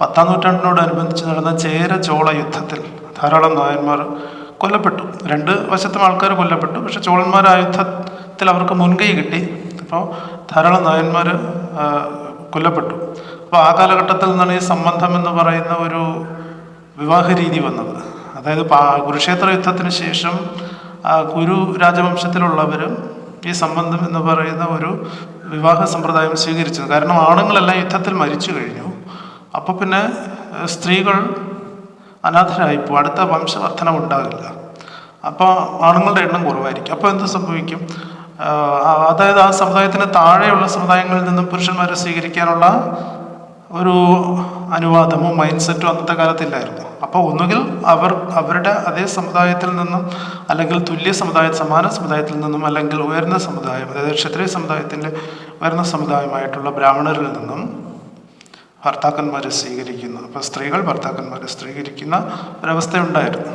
10-ാം നൂറ്റാണ്ടിനോടനുബന്ധിച്ച് നടന്ന ചേര ചോള യുദ്ധത്തിൽ ധാരാളം നായന്മാർ കൊല്ലപ്പെട്ടു. രണ്ട് വശത്തും ആൾക്കാർ കൊല്ലപ്പെട്ടു. പക്ഷെ ചോളന്മാർ ആ യുദ്ധത്തിൽ അവർക്ക് മുൻകൈ കിട്ടി. അപ്പോൾ ധാരാളം നായന്മാർ കൊല്ലപ്പെട്ടു. അപ്പോൾ ആ കാലഘട്ടത്തിൽ നിന്നാണ് ഈ സംബന്ധം എന്ന് പറയുന്ന ഒരു വിവാഹ രീതി വന്നത്. അതായത് കുരുക്ഷേത്ര യുദ്ധത്തിന് ശേഷം കുരു രാജവംശത്തിലുള്ളവരും ഈ സംബന്ധം എന്ന് പറയുന്ന ഒരു വിവാഹ സമ്പ്രദായം സ്വീകരിച്ചത്. കാരണം ആണുങ്ങളെല്ലാം യുദ്ധത്തിൽ മരിച്ചു കഴിഞ്ഞു. അപ്പോൾ പിന്നെ സ്ത്രീകൾ അനാഥരായിപ്പോൾ അടുത്ത വംശവർദ്ധനം ഉണ്ടാകില്ല. അപ്പോൾ ആണുങ്ങളുടെ എണ്ണം കുറവായിരിക്കും. അപ്പോൾ എന്ത് സംഭവിക്കും? അതായത് ആ സമുദായത്തിന് താഴെയുള്ള സമുദായങ്ങളിൽ നിന്നും പുരുഷന്മാരെ സ്വീകരിക്കാനുള്ള ഒരു അനുവാദമോ മൈൻഡ് സെറ്റോ അന്നത്തെ കാലത്തില്ലായിരുന്നു. അപ്പോൾ ഒന്നുകിൽ അവരുടെ അതേ സമുദായത്തിൽ നിന്നും, അല്ലെങ്കിൽ തുല്യ സമാന സമുദായത്തിൽ നിന്നും, അല്ലെങ്കിൽ ഉയർന്ന സമുദായം, അതായത് ക്ഷത്രിയ സമുദായത്തിൻ്റെ ഉയർന്ന സമുദായമായിട്ടുള്ള ബ്രാഹ്മണരിൽ നിന്നും ഭർത്താക്കന്മാരെ സ്വീകരിക്കുന്നു. അപ്പോൾ സ്ത്രീകൾ ഭർത്താക്കന്മാരെ സ്വീകരിക്കുന്ന ഒരവസ്ഥ ഉണ്ടായിരുന്നു.